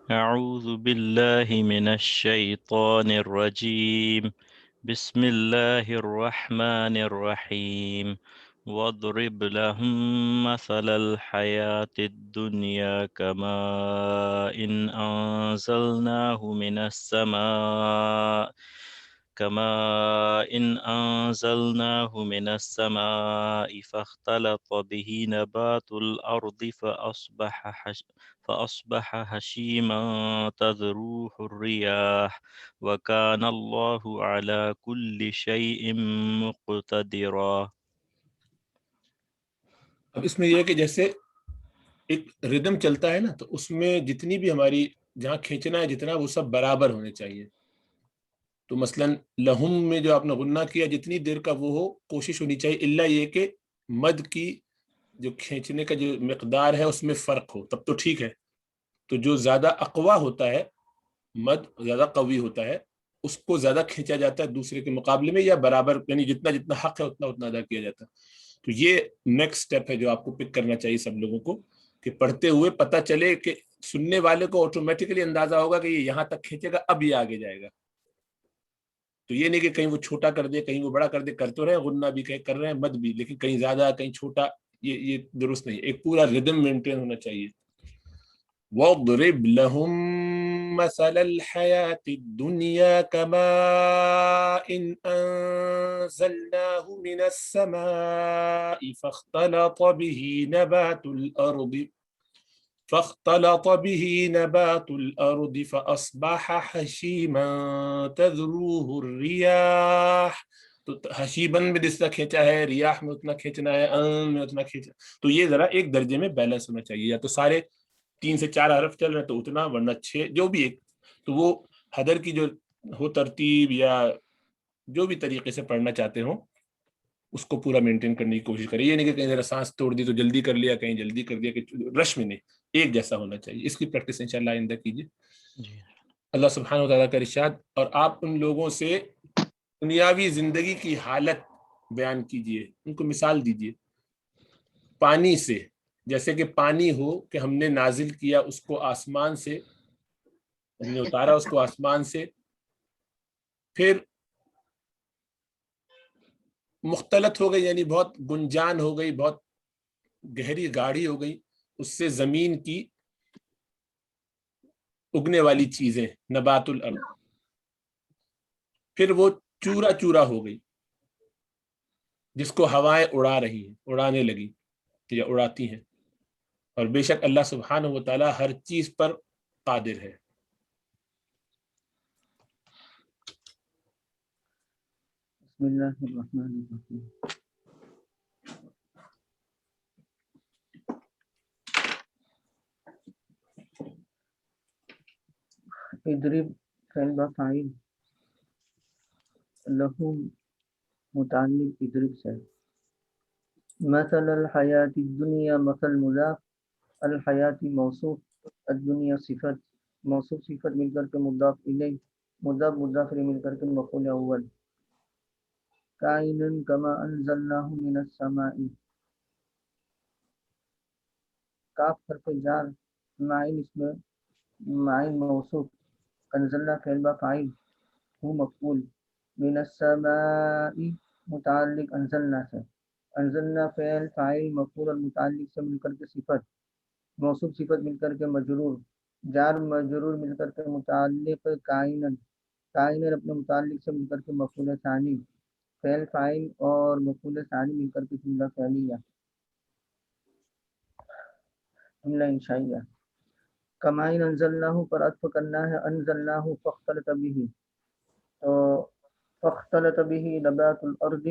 أعوذ بالله من الشيطان الرجيم. بسم الله الرحمن الرحيم. واضرب لهم مثل الحياة الدنيا كماء إن أنزلناه من السماء فاختلط به نبات الأرض فأصبح هشيما تذروه الرياح وكان الله على كل شيء مقتدرا۔ اب اس میں یہ ہے کہ جیسے ایک ردم چلتا ہے نا، تو اس میں جتنی بھی ہماری جہاں کھینچنا ہے جتنا، وہ سب برابر ہونے چاہیے۔ تو مثلا لہم میں جو آپ نے غنہ کیا، جتنی دیر کا وہ ہو، کوشش ہونی چاہیے، الا یہ کہ مد کی جو کھینچنے کا جو مقدار ہے اس میں فرق ہو، تب تو ٹھیک ہے۔ تو جو زیادہ اقوا ہوتا ہے، مد زیادہ قوی ہوتا ہے، اس کو زیادہ کھینچا جاتا ہے دوسرے کے مقابلے میں، یا برابر، یعنی جتنا جتنا حق ہے اتنا اتنا ادا کیا جاتا ہے۔ تو یہ نیکسٹ سٹیپ ہے جو آپ کو پک کرنا چاہیے سب لوگوں کو، کہ پڑھتے ہوئے پتہ چلے کہ سننے والے کو آٹومیٹکلی اندازہ ہوگا کہ یہ یہاں تک کھینچے گا، اب یہ آگے جائے گا۔ تو یہ نہیں کہ کہیں وہ چھوٹا کر دے کہیں وہ بڑا کر دے، کر تو رہے غنہ بھی کر رہے ہیں، مد بھی، لیکن کہیں زیادہ کہیں چھوٹا، یہ درست نہیں۔ ایک پورا ردم مینٹین ہونا چاہیے۔ وَاضْرِبْ لَهُم مَّثَلَ الْحَيَاةِ الدُّنْيَا كَمَاءٍ أَنزَلْنَاهُ مِنَ السَّمَاءِ فاختلط به نبات الأرض فأصبح حشيما تذروه الرياح۔ تو حشیباً میں جس طرح کھینچا ہے، ریاح میں اتنا کھینچنا ہے، ان میں اتنا کھینچنا۔ تو یہ ذرا ایک درجے میں بیلنس ہونا چاہیے، یا تو سارے 3 سے 4 حرف چل رہے ہیں تو اتنا، ورنہ 6 جو بھی ایک، تو وہ حدر کی جو ہو ترتیب یا جو بھی طریقے سے پڑھنا چاہتے ہوں اس کو پورا مینٹین کرنے کی کوشش کریں۔ یہ نہیں کہ کہیں ذرا سانس توڑ دی تو جلدی کر لیا، کہیں جلدی کر دیا، کہ رش میں نہیں، ایک جیسا ہونا چاہیے۔ اس کی پریکٹس انشاءاللہ آئندہ کیجیے۔ جی اللہ سبحانہ و تعالیٰ کا ارشاد، اور آپ ان لوگوں سے دنیاوی زندگی کی حالت بیان کیجیے، ان کو مثال دیجیے پانی سے، جیسے کہ پانی ہو کہ ہم نے نازل کیا اس کو آسمان سے، ہم نے اتارا اس کو آسمان سے، پھر مختلط ہو گئی، یعنی بہت گنجان ہو گئی، بہت گہری گاڑھی ہو گئی، اس سے زمین کی اگنے والی چیزیں، نبات الارض، پھر وہ چورا چورا ہو گئی، جس کو ہوائیں اڑا رہی ہیں، اڑانے لگی یا اڑاتی ہیں۔ اور بے شک اللہ سبحانہ و تعالیٰ ہر چیز پر قادر ہے۔ بسم اللہ الرحمن الرحیم۔ اضرب فعل با فاعل، لہم متعلق اضرب سے، مثل الحیات الدنیا مثل مضاف، الحیات موصوف، الدنیا صفت، موصوف صفت مل کر کے مضاف الیہ، مضاف مضاف الیہ مل کر کے مفعول اول، کائنن کما انزلناہ من السماء، کاف حرف جار، معین اس میں معین موصوف، انزلنا فعل با فاعل، ہو مفعول، من السماء متعلق انزلنا سے، انزلنا فعل فاعل مفعول اور متعلق سے مل کر کے صفت، موصوف صفت مل کر کے مجرور، جار مجرور مل کر کے متعلق کائنن، کائنن اپنے متعلق سے مل کر کے مفعول ثانی، فعل فاعل اور مفعول ثانی مل کر کے جملہ فعلیہ، جملہ انشائیہ۔ کمائن انزلناہ پر عطف کرنا ہے، انزلناہ فاختلط به، تو فاختلط به نبات الارض،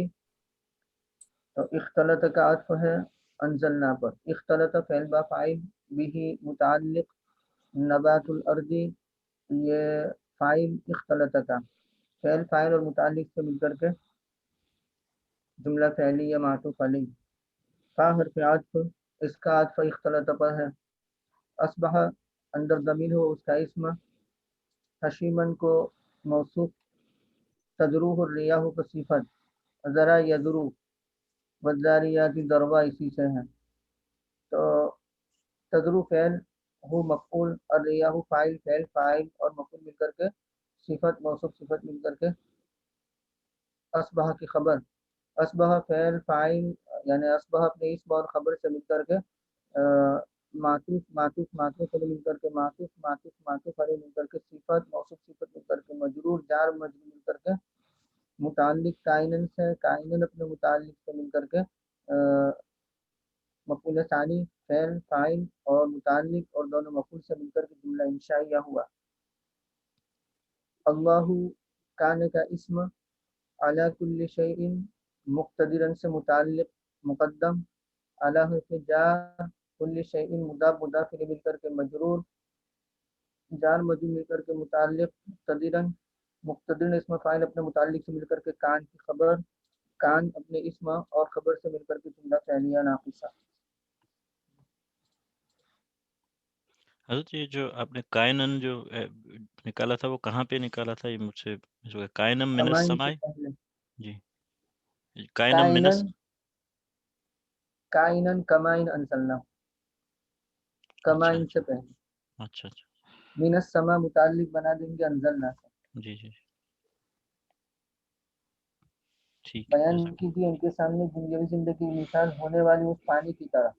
تو اختلط کا عطف ہے انزلنا پر، اختلط فعل با فاعل، به متعلق نبات الارض، یہ فاعل اختلط کا، فعل فاعل اور متعلق سے مل کر کے جملہ فعلیہ معطوف علیہ، فا حرف عطف، اس کا عطف اختلط پر ہے، اصبح اندر ضمیر ہو اس کا اسم، حشیمن کو موصوف، تدروح الریاح کو صفت، ذرا یذرو، والذاریات ذروا اسی سے ہے۔ تو تدرو فعل ہو مفعول، الریاح فاعل، فعل فاعل اور مفعول مل کر کے صفت، موصوف صفت مل کر کے اصبح کی خبر، اصبح فعل فاعل یعنی اصبح اپنے اسم اور خبر سے مل کر کے معطوف معطوف معطوف علیہ مل کر کے معطوف معطوف معطوف علیہ مل کر کے صفت، موصوف صفت مل کر کے مجرور، جار مجرور مل کر کے متعلق کائنن سے، کائنن اپنے متعلق سے مل کر کے مفعول ثانی، فعل فاعل اور متعلق اور دونوں مفعول سے مل کر کے جملہ انشائیہ ہوا۔ اللہ کان کا اسم علی کل شیء مقتدرن سے متعلق مقدم، علی حرف جار، کل شیء مضاف مضاف الیہ مل کر کے مجرور، جار مجرور مل کر کے متعلق مقتدرن، مقتدرن اسم فاعل اپنے متعلق سے مل کر کے کان کی خبر، کان اپنے اسم اور خبر سے مل کر کے جملہ فعلیہ ناقصہ۔ حضرت یہ جو آپ نے کائنن جو نکالا تھا وہ کہاں پہ نکالا تھا؟ یہ مجھ سے کائنم من کمائن سے السماء، پہلے، جی کائنم من کائنن کمائن انزلنا، کمائن اچھا سے پہلے، اچھا اچھا من السما متعلق بنا دیں گے انزلنا سے۔ جی جی ٹھیک ہے، بیان جزاک کیجیے ان کے سامنے دنیاوی زندگی کی مثال ہونے والی اس پانی کی طرح۔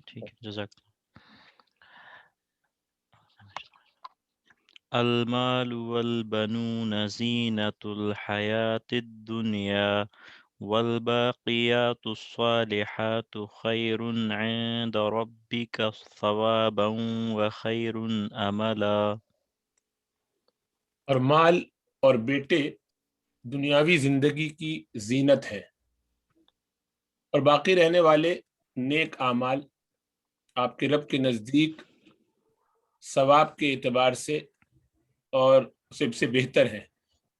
ٹھیک ہے، جزاک المال والبنون زینة الحیاة الدنیا والباقیات الصالحات خیر عند ربک ثوابا وخیر املا۔ اور مال اور بیٹے دنیاوی زندگی کی زینت ہے، اور باقی رہنے والے نیک اعمال آپ کے رب کے نزدیک ثواب کے اعتبار سے اور سب سے بہتر ہے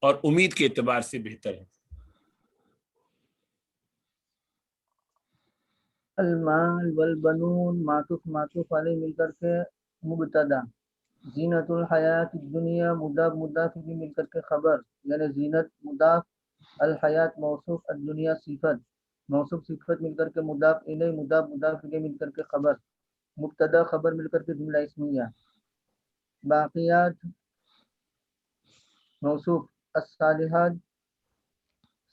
اور امید کے اعتبار سے بہتر ہے۔ المال والبنون معطوف معطوف علیہ مل کر کے مبتدا، زینت الحیات الدنیا مضاف مضاف الیہ مل کر کے خبر یعنی زینت مضاف، الحیات موصوف، الدنیا صفت، موصوف صفت مل کر کے مضاف الیہ مضاف مضاف الیہ مل کر کے خبر، مبتدا خبر مل کر کے جملہ اسمیہ، باقیات موصوف، الصالحات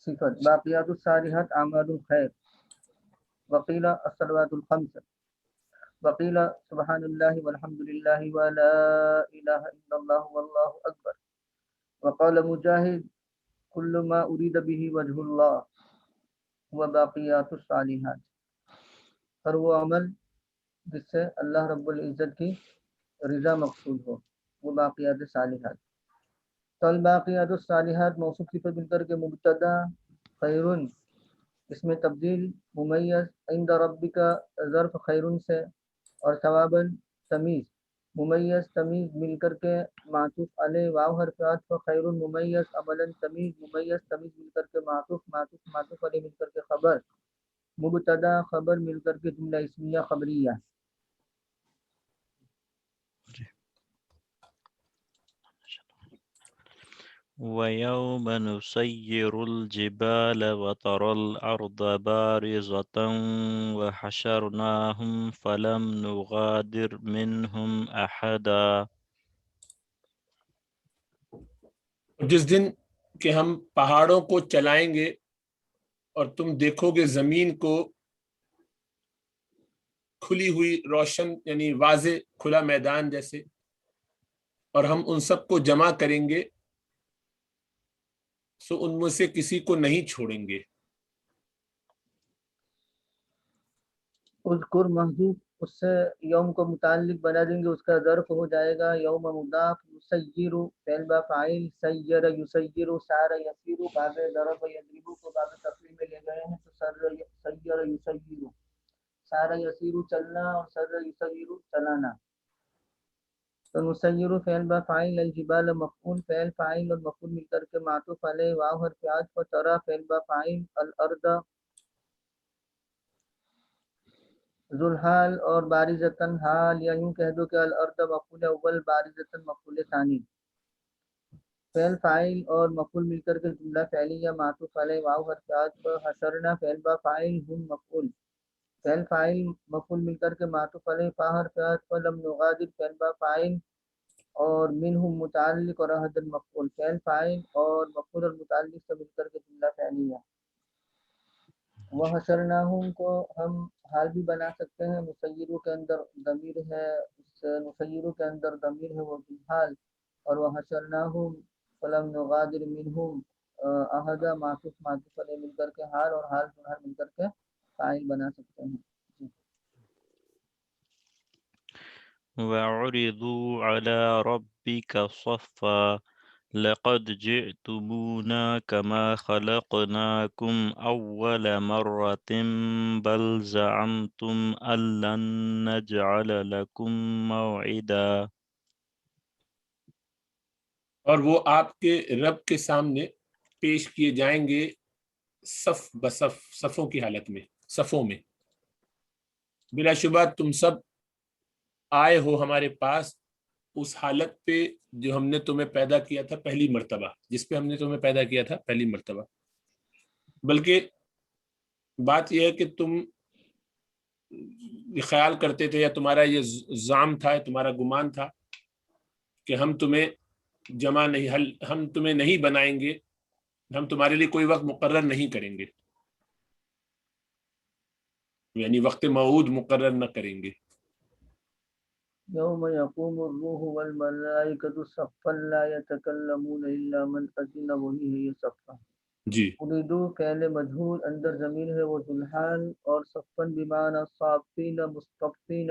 صفت، باقیات الصالحات اعمال الخیر، وقیل الصلوات الخمس، وقیل سبحان اللہ والحمد للہ ولا الہ الا اللہ واللہ اکبر، وقال مجاہد کل ما ارید به وجہ اللہ وباقیات الصالحات، ہر وہ عمل جس سے اللہ رب العزت کی رضا مقصود ہو، وہ باقیات صالحات۔ تو الباقیات الصالحات موصوف صفت مل کر کے مبتدا، خیرن اس میں تبدیل، ممیز، عند ربک ظرف خیرن سے، اور ثواباً تمیز، ممیز تمیز مل کر کے معطوف علیہ، واو حرف عطف، خیر ممیز، عملاً تمیز، ممیز تمیز مل کر کے معطوف معطوف معطوف علیہ مل کر کے خبر، مبتدا خبر مل کر کے جملہ اسمیہ خبریہ۔ وَيَوْمَ نُسَيِّرُ الْجِبَالَ وَتَرَى الْأَرْضَ بَارِزَةً وَحَشَرْنَاهُمْ فَلَمْ نُغَادِرْ مِنْهُمْ أَحَدًا۔ جس دن کہ ہم پہاڑوں کو چلائیں گے اور تم دیکھو گے زمین کو کھلی ہوئی روشن یعنی واضح کھلا میدان جیسے، اور ہم ان سب کو جمع کریں گے سو ان میں سے کسی کو نہیں چھوڑیں گے۔ اذکر محذوف اس سے یوم کو متعلق بنا دیں گے، اس کا ظرف ہو جائے گا یوم مضاف، یسیر فعل با فاعل، سیر یسیر، سار یسیر، باب ضرب یضرب کو باب تفعیل میں لے گئے ہیں تو سیر یسیر، سار یسیر چلنا اور سر یسیر چلانا۔ تو نسیر فعل با فاعل، الجبال مفعول، فعل فاعل اور مفعول مل کر کے معطوف علیہ، واو حرف عطف، ترى فعل با فاعل، الارض ذوالحال اور بارزتاً حال، یا یوں کہہ دو کہ الارض مفعول اول، بارزتاً مفعول ثانی، فعل فاعل اور مفعول مل کر کے جملہ فعلیہ معطوف علیہ، واو حرف عطف، حشرنا فعل با فاعل، ہم مفعول، فعل فاعل مفعول مل کر کے معطوف علیہ فاہر فعل فلم نغادر فعل با فاعل اور منہم متعلق اور احد المفعول فعل فاعل اور مفعول اور متعلق سے مل کر کے جملہ فعلیہ. وحشرناہم کو ہم حال بھی بنا سکتے ہیں. مسیرو کے اندر ضمیر ہے، مسیرو کے اندر ضمیر ہے وہ حال، اور وحشرناہم فلم نغادر منہم احدا معطوف علیہ مل کر کے حال اور حال مل کر کے فاعل بنا سکتے ہیں. وعرضوا على ربك صفا لقد جئتمونا كما خلقناكم أول مرة بل زعمتم أن لن نجعل لكم موعدا. اور وہ آپ کے رب کے سامنے پیش کیے جائیں گے صف بصف، صفوں کی حالت میں، صفوں میں. بلا شبہ تم سب آئے ہو ہمارے پاس اس حالت پہ جو ہم نے تمہیں پیدا کیا تھا پہلی مرتبہ، جس پہ ہم نے تمہیں پیدا کیا تھا پہلی مرتبہ. بلکہ بات یہ ہے کہ تم یہ خیال کرتے تھے یا تمہارا یہ زعم تھا، تمہارا گمان تھا کہ ہم تمہیں جمع نہیں، ہم تمہیں نہیں بنائیں گے، ہم تمہارے لیے کوئی وقت مقرر نہیں کریں گے، یعنی وقت موعود مقرر نہ کریں گے. یوم یقوم الروح والملائکۃ صفا لا یتکلمون الا من اذن، وہی ہے یہ صفا. جی اریدو فعل مجہول اندر ضمیر ہے وہ ذوالحال، اور صفن بمعنی صافین مصطفین،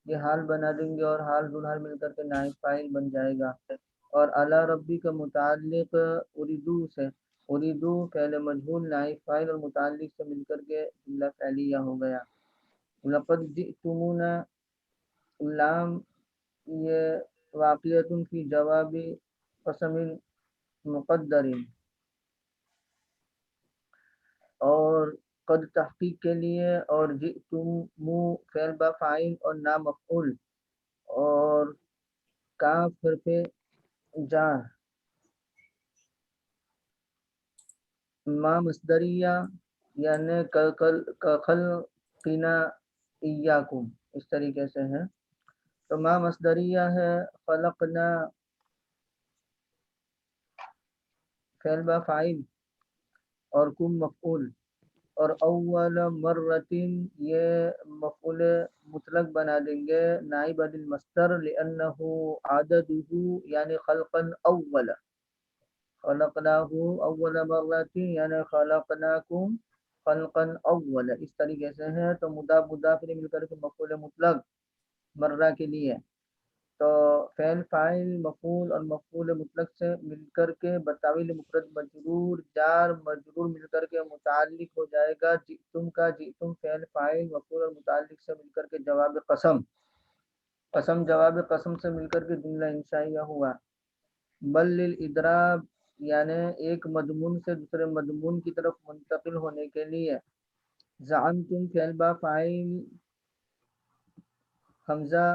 یہ حال بنا دیں گے اور حال ذوالحال مل کر کے نائب فاعل بن جائے گا. اور اعلیٰ ربی کا متعلق اریدو سے، اریدو فعل مجہول نائب فاعل اور متعلق سے مل کر کے جملہ فعلیہ ہو گیا. لقد جئتمونا، لام یہ واقعۃ فی جواب قسم مقدر، اور قد تحقیق کے لیے، اور جئتمو فعل با فاعل اور نام مفعول، اور کاف حرف جار، ما مصدریہ یعنی خلقنا ایاکم، اس طریقے سے ہے. تو ما مصدریہ ہے، خلقنا فعل با فاعل اور کم مفعول، اور اول مرتين یہ مفعول مطلق بنا دیں گے نائب عن المصدر لانه عدده یعنی خلقا اول، خلقناه اول مرتين یعنی خلقناكم خلقا اول، اس طریقے سے ہے. تو مضاف مضاف مل کر کے مفعول مطلق مرہ کے لیے، تو فعل فاعل مفعول اور مفعول مطلق سے مل کر کے بتاویل مفرد مجرور جار مجرور مل کر کے متعلق ہو جائے گا جئتم کا. جئتم فعل فاعل مفعول اور متعلق سے مل کر کے جواب قسم، قسم جواب قسم سے مل کر کے جملہ انشائیہ ہوا. بل للادراب یعنی ایک مضمون سے دوسرے مضمون کی طرف منتقل ہونے کے لیے. زعمتم فعل با فاعل حمزہ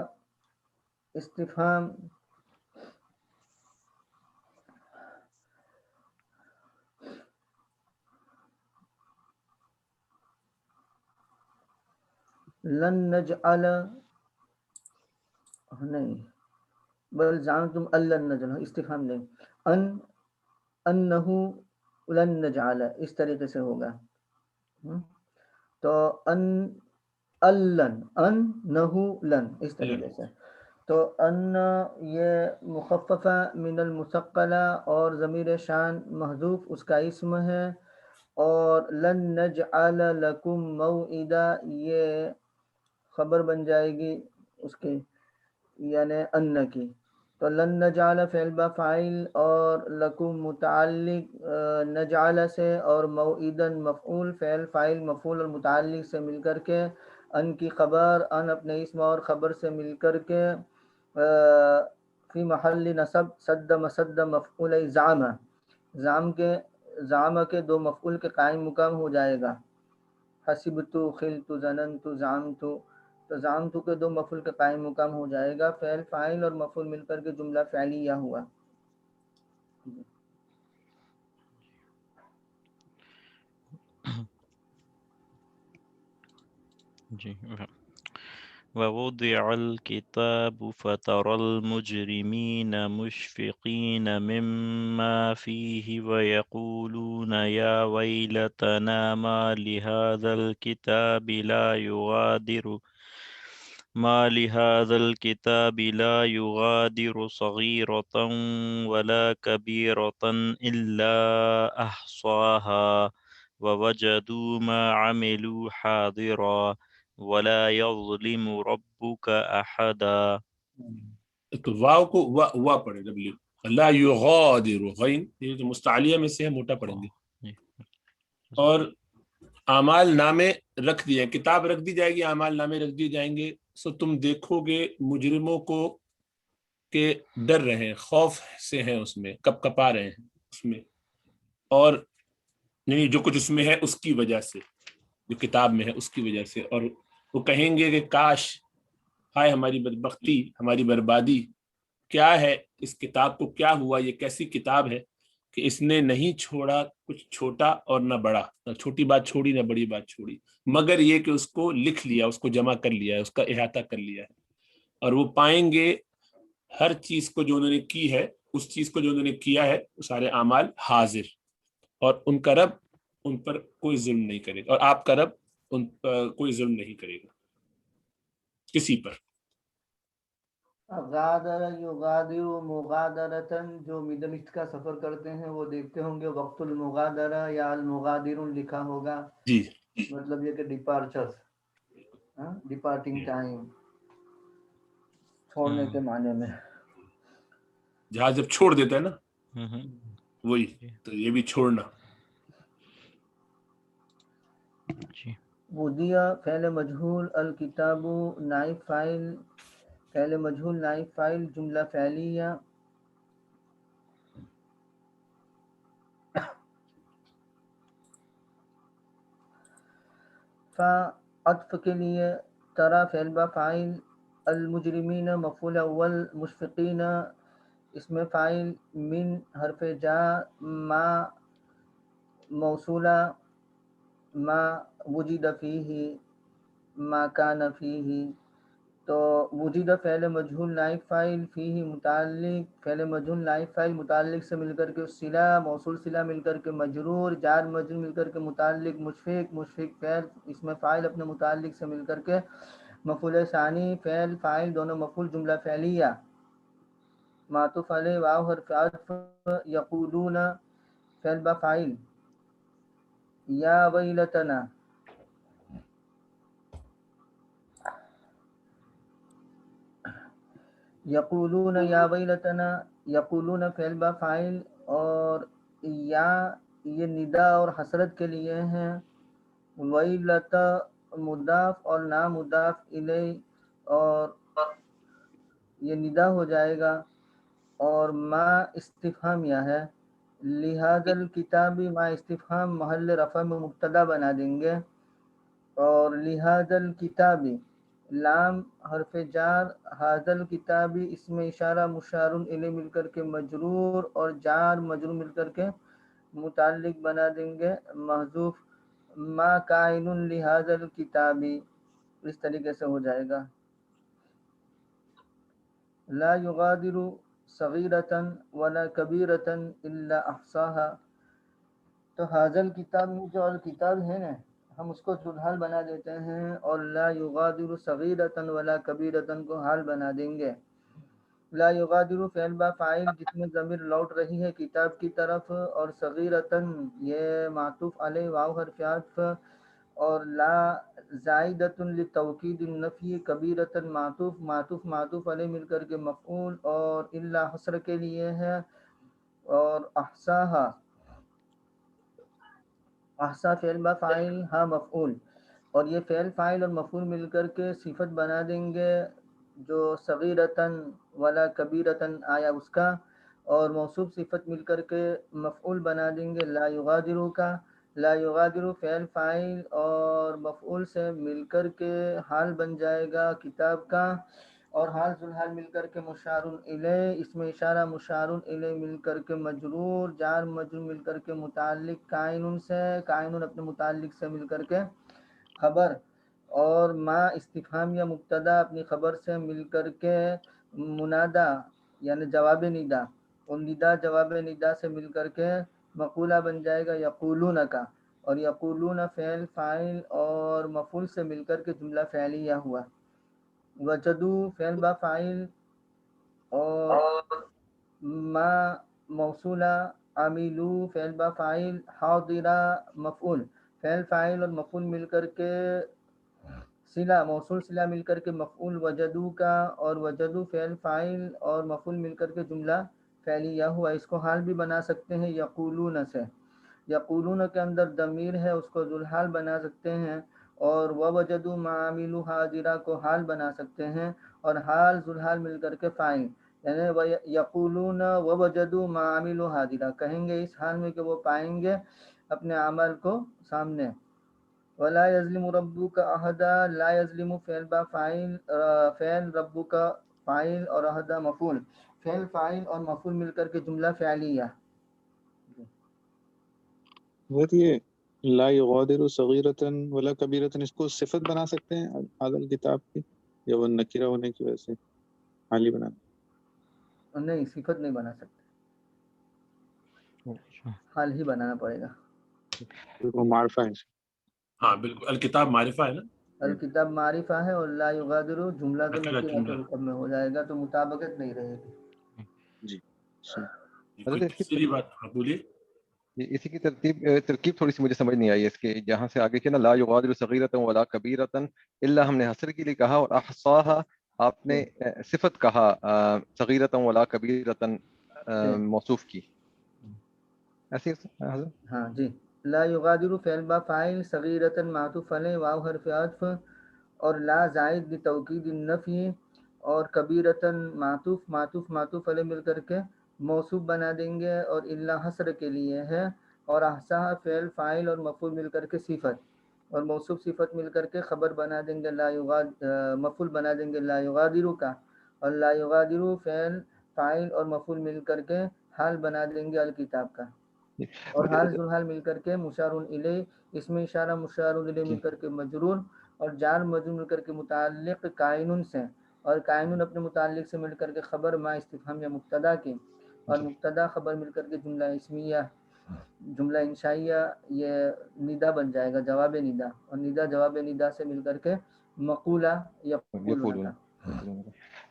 استفہام لن نجعل نہیں بل زعمتم لن نجعل استفہام لیں انہو لن نجعل، اس طریقے سے ہوگا. تو انہو لن، اس طریقے سے. تو ان یہ مخففہ من المثقلہ اور ضمیر شان محذوف اس کا اسم ہے، اور لن نجعل لکم موعدا یہ خبر بن جائے گی اس کی یعنی ان کی. تو لن نجعل فعل با فاعل اور لکم متعلق نجعل سے، اور موعدا مفعول فعل فاعل مفعول اور متعلق سے مل کر کے ان کی خبر، ان اپنے اسم اور خبر سے مل کر کے فی محل نصب صد مسد مفعول زعم، زعم کے دو مفعول کے قائم مقام ہو جائے گا. حسبت خلت ظننت زعمت، تو زعمت کے دو مفعول کے قائم مقام ہو جائے گا. فعل فاعل اور مفعول مل کر کے جملہ فعلیہ ہوا. جی ووضع الكتاب فترى المجرمين مشفقين مما فيه ويقولون يا ويلتنا ما لهذا الكتاب لا يغادر صغيرة ولا كبيرة إلا أحصاها ووجدوا ما عملوا حاضرا ولا يظلم ربك أحدا. تو واو کو وا پڑھے ڈبلیو، لا یغادر غین، یہ جو مستعلیہ میں سے ہے موٹا پڑھیں گے. اور اعمال نامے رکھ دیے، کتاب رکھ دی جائے گی، اعمال نامے رکھ دیے جائیں گے. سو تم دیکھو گے مجرموں کو کہ ڈر رہے ہیں، خوف سے ہیں، اس میں کپ کپا رہے ہیں اس میں، اور نہیں جو کچھ اس میں ہے اس کی وجہ سے، جو کتاب میں ہے اس کی وجہ سے. اور وہ کہیں گے کہ کاش، ہائے ہماری بدبختی، ہماری بربادی، کیا ہے اس کتاب کو، کیا ہوا، یہ کیسی کتاب ہے کہ اس نے نہیں چھوڑا کچھ چھوٹا اور نہ بڑا، نہ چھوٹی بات چھوڑی نہ بڑی بات چھوڑی، مگر یہ کہ اس کو لکھ لیا، اس کو جمع کر لیا ہے، اس کا احاطہ کر لیا ہے. اور وہ پائیں گے ہر چیز کو جو انہوں نے کی ہے، اس چیز کو جو انہوں نے کیا ہے، سارے اعمال حاضر، اور ان کا رب ان پر کوئی ظلم نہیں کرے گا، اور آپ کا رب ان پر کوئی ظلم نہیں کرے گا کسی پر. غادر یغادر مغادرتن، جو مڈل ایسٹ کا سفر کرتے ہیں وہ دیکھتے ہوں گے وقت المغادرہ یا المغادر لکھا ہوگا، جی مطلب یہ کہ ڈپارچر، ڈپارٹنگ ٹائم، چھوڑنے کے معنی میں. جہاز جب چھوڑ دیتا ہے نا، وہی تو یہ بھی چھوڑنا. وضیع فعل مجہول، الکتاب نائب فاعل، فعل مجہول نائب فاعل، جملہ فعلیہ. عطف کے لیے ترا فعل با فاعل، المجرمین مفعول اول، مشفقین اسم فاعل، من حرف جار، ما موصولہ، ما وجد فیہ، ما کان فیہ. تو وجد فعل مجہول نائب فاعل، فیہ متعلق، فعل مجہول نائب فاعل متعلق سے مل کر کے صلہ، موصول صلہ مل کر کے مجرور، جار مجرور مل کر کے متعلق مشفق، مشفق فعل اسم فاعل اپنے متعلق سے مل کر کے مفعول ثانی، فعل فاعل دونوں مفعول، جملہ فعلیہ. معطوف علیہ واو حرف عطف، یقولون فعل با فاعل، یا ویلتنا، یقولون یا ویلتنا، یقولون فعل با فاعل، اور یا یہ ندا اور حسرت کے لیے ہیں، ویلت مضاف اور نا مضاف الیہ، اور یہ ندا ہو جائے گا، اور ما استفہامیہ ہے. لہذا الکتابی، ما استفہام محل رفع میں مبتدا بنا دیں گے، اور لہذا الکتابی لام حرف جار، ھذا الکتابی اسم اشارہ مشار الیہ مل کر کے مجرور، اور جار مجرور مل کر کے متعلق بنا دیں گے محذوف، ما کائن لہذا الکتابی، اس طریقے سے ہو جائے گا. لا یغادر صغیرۃ ولا کبیرۃ الا احصاها. تو ھذا الکتاب میں جو الکتاب ہے نا، ہم اس کو حال بنا دیتے ہیں، اور لا یغادر صغیرۃ ولا کبیرۃ کو حال بنا دیں گے. لا یغادر فعل با فاعل جس میں ضمیر لوٹ رہی ہے کتاب کی طرف، اور صغیرۃ یہ معطوف علیہ واو حرف عطف، اور لا زائدۃ لتوکید النفی، کبیرۃ معطوف، معطوف معطوف علیہ مل کر کے مفعول، اور الا حصر کے لیے ہے، اور احصاها، احصا فعل با فاعل، ہاں مفعول، اور یہ فعل فاعل اور مفعول مل کر کے صفت بنا دیں گے جو صغیرتن ولا کبیرتن آیا اس کا، اور موصوف صفت مل کر کے مفعول بنا دیں گے لا یغادرو کا. لا یغادرو فعل فاعل اور مفعول سے مل کر کے حال بن جائے گا کتاب کا، اور حال ذوالحال مل کر کے مشار الیہ، اس میں اشارہ مشار الیہ مل کر کے مجرور، جار مجرور مل کر کے متعلق کائن سے، کائن اپنے متعلق سے مل کر کے خبر، اور ما استفہام یا مبتدا اپنی خبر سے مل کر کے منادا یعنی جواب ندا، اور ندا جواب ندا سے مل کر کے مقولہ بن جائے گا یقولون کا، اور یقولون فعل فاعل اور مفعول سے مل کر کے جملہ فعلیہ ہوا. وجدو فعل با فاعل اور ما موصولہ، عاملو فعل با فاعل، حاضرہ مفعول، فعل فاعل اور مفعول مل کر کے صلہ، موصول صلہ مل کر کے مفعول وجدو کا، اور وجدو فعل فاعل اور مفعول مل کر کے جملہ فعلیہ ہوا. اس کو حال بھی بنا سکتے ہیں یقولون سے. یقولون کے اندر ضمیر ہے، اس کو ذوالحال بنا سکتے ہیں، اور وجدو ما عملوا حاضرہ کو حال بنا سکتے ہیں، اور حال ذوالحال مل کر کے فاعل، یعنی یقولون وجدوا ما عملوا حاضرہ، کہیں گے اس حال میں کہ وہ پائیں گے اپنے عمل کو سامنے. ولا یظلم ربک احدا، لا یظلم فعل با فاعل، فعل ربک فاعل اور احدا مفعول، فعل فاعل اور مفعول مل کر کے جملہ فعلیہ. حضرت یہ لا یغادر صغیرۃ ولا کبیرۃ، اس کو صفت بنا سکتے ہیں عادل کتاب کی، یا وہ نکرہ ہونے کی وجہ سے حالی بنا؟ نہیں، صفت نہیں بنا سکتے، حال ہی بنانا پڑے گا. وہ معرفہ ہے. ہاں بالکل، الکتاب معرفہ ہے نا، الکتاب معرفہ ہے، اور لا یغادر جملہ تو نکرہ نکرہ کے جملہ. حکم میں ہو جائے گا، تو مطابقت نہیں رہے گی. جی کوئی حضرت تفصیلی بات بولیے. اسی کی ترکیب تھوڑی سی مجھے سمجھ نہیں آئی ہے اس کے، جہاں سے آگے کیا نا لا یغادر صغیرۃ ولا کبیرۃ الا، ہم نے حصر کے لیے کہا، اور احصاها آپ نے صفت کہا صغیرۃ ولا کبیرۃ موصوف کی، ایسے حضرت؟ ہاں جی. لا یغادر فعل با فاعل، صغیرۃ معطوف علیہ واو حرف عطف، اور لا زائد لتوکید النفی، اور کبیرۃ معطوف علیہ مل کر کے موصوف بنا دیں گے، اور الا حسر کے لیے ہے، اور احصاها فعل فاعل اور مفعول مل کر کے صفت، اور موصوف صفت مل کر کے خبر بنا دیں گے مفعول بنا دیں گے لا یغادر کا، اور لا یغادر فعل فاعل اور مفعول مل کر کے حال بنا دیں گے الکتاب کا، اور حال ذوالحال مل کر کے مشار الیہ، اس میں اشارہ مشار الیہ مل کر کے مجرور، اور جار مجرور مل کر کے متعلق کائنن سے، اور کائنن اپنے متعلق سے مل کر کے خبر ما استفہام یا مبتدا کی، اور مبتدا خبر مل کر کے جملہ اسمیہ، جملہ انشائیہ، یہ ندا بن جائے گا جواب ندا، اور ندا جواب ندا سے مل کر کے مقولہ یقولون کا.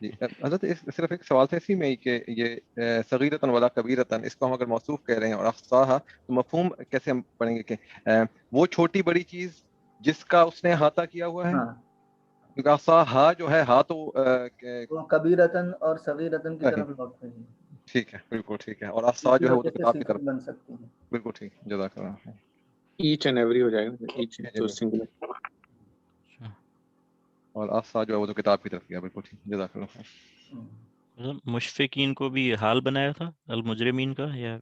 جی حضرت صرف ایک سوال تھا اسی میں ہی کہ یہ صغیرۃ ولا کبیرۃ، اس کو ہم اگر موصوف کہہ رہے ہیں اور احصاها، تو مفہوم کیسے ہم پڑھیں گے کہ وہ چھوٹی بڑی چیز جس کا اس نے احاطہ کیا ہوا ہے، ہاں، کیونکہ احصاها جو ہے ہا تو وہ کبیرتن اور صغیرتن کی طرف لوٹ رہی ہے، ٹھیک ہے، بالکل ٹھیک ہے، اور احصا اسی جو ہے وہ وجہ تو سے کتاب کی صفت طرف، بن سکتی ہے. بالکل ٹھیک، جزاک اللہ. ایچ اینڈ ایوری ہو جائے گا، ایچ تو سنگولر، اور احصا جو ہے وہ تو کتاب کی طرف گیا، بالکل ٹھیک، جزاک اللہ. مشفقین کو بھی حال بنایا تھا المجرمین کا، یا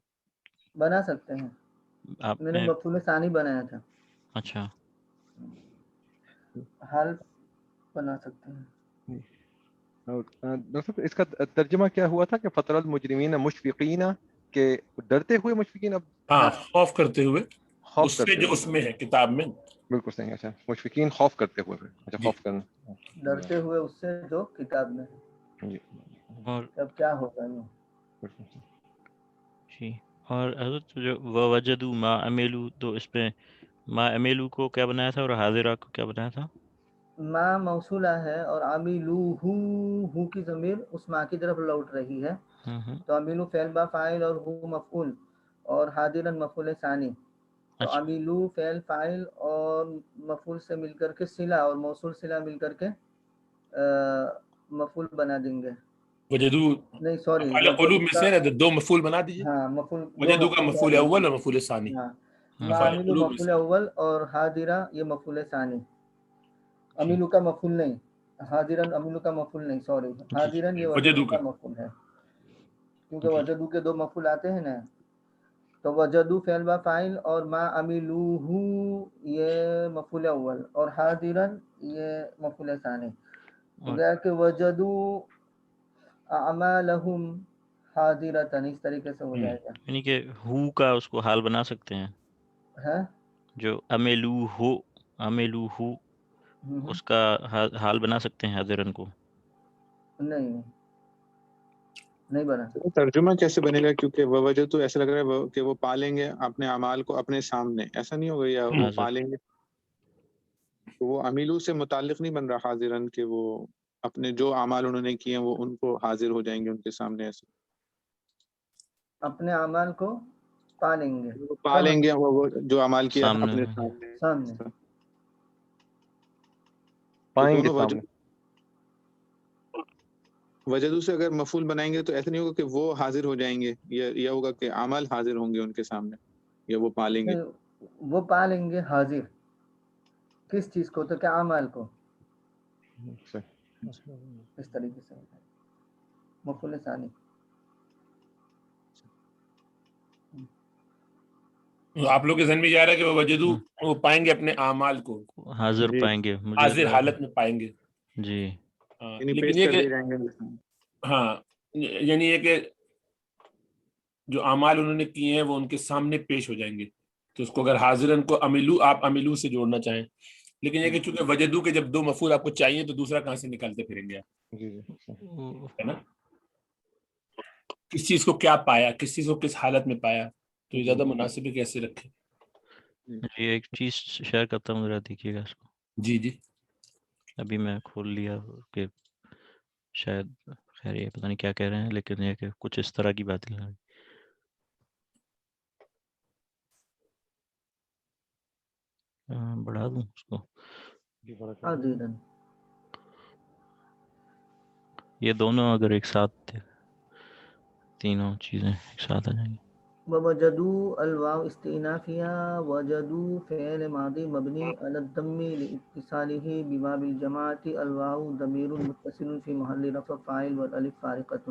بنا سکتے ہیں، آپ میں نے نے؟ مفعول ثانی بنایا تھا، اچھا، حال بنا سکتے ہیں. ڈاکٹر صاحب اس کا ترجمہ کیا ہوا تھا کہ فطر المجرمین مشفقین، کہ ڈرتے ہوئے مشفقین، اب ہاں، خوف کرتے ہوئے، خوف اس سے کرتے جو ہوئے، اس میں ہے کتاب میں. بالکل صحیح. اچھا، مشفقین خوف کرتے ہوئے، اچھا جی. خوف کرنا. ڈرتے ہوئے اس سے جو کتاب میں ہے، جی اور اب کیا ہوگا یہ. جی، اور حضرت جو وجدو ما عملو، تو اس پہ ما عملو کو کیا بنایا تھا اور حاضرہ کو کیا بنایا تھا؟ ما موصولہ ہے، اور عاملوہ کی ضمیر اس ما کی طرف لوٹ رہی ہے، تو عاملو فعل با فاعل اور ہو مفعول، اور حاضرن مفعول ثانی، تو اچھا، عاملو فعل فاعل اور مفعول سے مل کر کے صلہ، اور موصول صلہ مل کر کے مفعول بنا دیں گے. وجدو نہیں سوری، افعال قلوب میں سے نا دو مفعول بنا دیجیے، ہاں مفعول، وجدو کا مفعول اول اور مفعول ثانی. ہاں، افعال عاملو قلوب میں مفعول سے. اول اور حاضرہ یہ مفعول ثانی، جی امیلو کا مفعول نہیں، حاضرن امیلو کا مفعول نہیں، سوری، حاضرن یہ وجدو کا مفعول ہے، کیونکہ جی. وجدو کے دو مفعول آتے ہیں نا، تو وجدو فعل با فاعل اور ما عملوہ یہ مفعول اول، اور حاضرن یہ مفعول ثانی، تو اور گیا کہ وجدو اعمالہم حاضرتن، اس طریقے سے ہو جائے گا. یعنی کہ ہو کا اس کو حال بنا سکتے ہیں، ہے جو عملو ہو اس کا حال بنا سکتے ہیں حاضرن کو؟ نہیں نہیں بنا تو ترجمہ کیسے بنے گا؟ کیونکہ وجہ تو ایسا لگ رہا ہے کہ وہ پالیں گے اپنے اعمال کو اپنے سامنے، ایسا نہیں ہوگا؟ یا وہ حاضر پالیں گے تو وہ عمیلو سے متعلق نہیں بن رہا حاضرن، کہ وہ اپنے جو اعمال انہوں نے کیے ہیں وہ ان کو حاضر ہو جائیں گے ان کے سامنے، ایسے اپنے اعمال کو پالیں گے، وہ پالیں گے وہ جو اعمال کیا سامنے اپنے ہیں۔ سامنے سامنے تو پائیں گے دونوں سامنے۔ وجدو سے اگر مفعول بنائیں گے تو ایسا نہیں ہوگا کہ وہ حاضر ہو جائیں گے، یہ ہوگا کہ اعمال حاضر ہوں گے ان کے سامنے، یا وہ پالیں گے؟ نہیں، وہ پالیں گے حاضر کس چیز کو؟ تو کیا اعمال کو، اس طریقے سے ہوتا ہے مفعول ثانی۔ آپ لوگ کے ذہن میں یہ آ رہا ہے کہ وہ وجدو وہ پائیں گے اپنے اعمال کو، حاضر جی پائیں گے، مجھے حاضر حالت میں پائیں گے۔ جی یعنی لیکن پیش یہ کر کہ دیے جائیں گے ان کے سامنے۔ ہاں، یعنی یہ کہ جو اعمال انہوں نے کیے ہیں وہ ان کے سامنے پیش ہو جائیں گے، تو اس کو اگر حاضرن کو عملو، آپ عملو سے جوڑنا چاہیں، لیکن یہ کہ چونکہ وجدو کے جب دو مفعول آپ کو چاہیے تو دوسرا کہاں سے نکالتے پھریں گے آپ، جی ہے نا؟ کس چیز کو کیا پایا، کس چیز کو کس حالت میں پایا، تو یہ زیادہ مناسب ہے کیسے رکھیں۔ جی ایک چیز شیئر کرتا ہوں، ذرا دیکھیے گا اس کو۔ جی جی ابھی میں کھول لیا کہ شاید خیر یہ پتہ نہیں کیا کہہ رہے ہیں، لیکن یہ کہ کچھ اس طرح کی باتیں ہیں۔ بڑھا دوں اس کو؟ حاضراً یہ دونوں اگر ایک ساتھ تھے، تینوں چیزیں ایک ساتھ آ جائیں گی۔ ووجدوا الواو استئنافیہ، وجدوا فعل ماضی مبنی علی الضم لاتصالہ بباب الجماعۃ، الواو ضمیر متصل فی محل رفع فاعل والالف فارقۃ،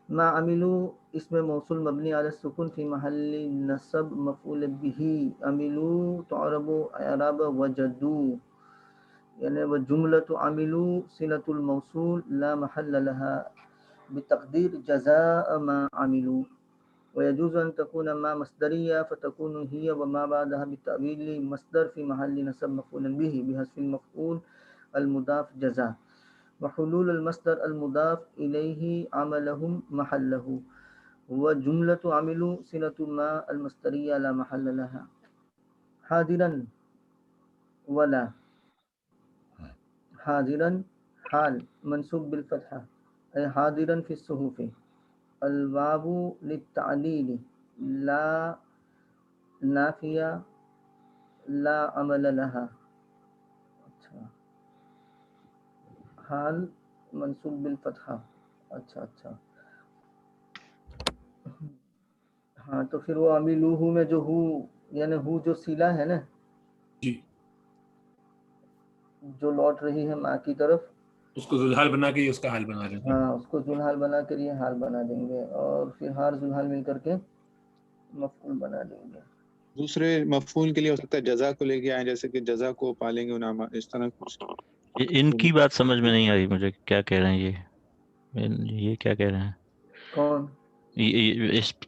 ما عملوا اسم موصول مبنی علی السکون فی محل نصب مفعول به، عملوا تعرب اعراب وجدوا، یعنی وجملۃ عملوا صلۃ الموصول لا محل لها بتقدیر جزاء ما عملوا، ويجوز أن تكون ما مصدرية فتكون هي وما بعدها بالتأويل مصدر في محل نصب مفعول به بحذف المفعول المضاف جزاء، وحلول المصدر المضاف إليه عملهم محله، وجملة عملوا صلة ما المصدرية لا محل لها، حاضرا ولا، حاضرا حال منصوب بالفتحة أي حاضرا في الصحف، الواو للتعلیل لا نافیہ لا عمل لها، اچھا حال منصوب بالفتحہ، اچھا ہاں، تو پھر وہ عملوہ میں جو ہو، یعنی ہو جو صلہ ہے نا، جی، جو لوٹ رہی ہے ماں کی طرف، اس کو ذوالحال بنا کے اس کا حال بنا لیتے ہیں۔ ہاں اس کو ذوالحال بنا کر یہ حال بنا دیں گے، اور پھر ہار ذوالحال مل کر کے مفعول بنا دیں گے۔ دوسرے مفعول کے لیے ہو سکتا ہے جزا کو لے کے آئیں، جیسے کہ جزا کو پالیں گے ان اعمال، اس طرح کچھ۔ ان کی بات سمجھ میں نہیں آ رہی مجھے، کیا کہہ رہے ہیں یہ کیا کہہ رہے ہیں؟ کون؟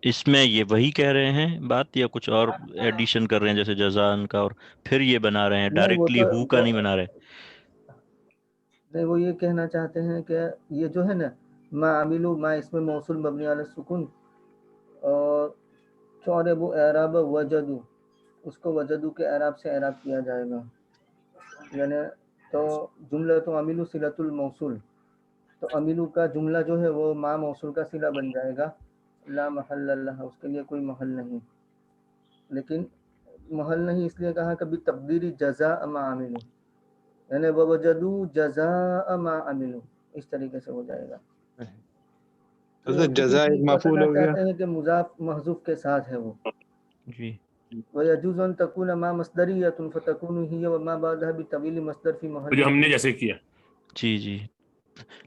اس میں یہ وہی کہہ رہے ہیں بات، یا کچھ اور ایڈیشن کر رہے ہیں جیسے جزان کا، اور پھر یہ بنا رہے ہیں نہیں وہ ڈائریکٹلی تو ہو کا نہیں بنا رہے؟ نہیں، وہ یہ کہنا چاہتے ہیں کہ یہ جو ہے نا ما عملو، ما اس میں موصول مبنی علی السکون، اور تعرب اعراب وجدو، اس کو وجدو کے اعراب سے اعراب کیا جائے گا، یعنی تو جملہ تو عملو صلۃ الموصول، تو عملو کا جملہ جو ہے وہ ما موصول کا صلہ بن جائے گا، لا محل لها، اس کے لیے کوئی محل نہیں، لیکن محل نہیں اس لیے کہا کہ بتقدیر جزاء ما عملو، یعنی ووجدوا جزاء ما عملوا، اس طریقے سے ہو جائے گا۔ حضرت جزا ایک مفعول بتانا ہو گیا۔ چاہتے ہیں کہ مضاف محذوف کے ساتھ ہے وہ، جی ويجوز أن تكون ما مصدرية فتكون هي وما بعدها بطويل مصدر في محل جو ہم نے جیسے کیا، جی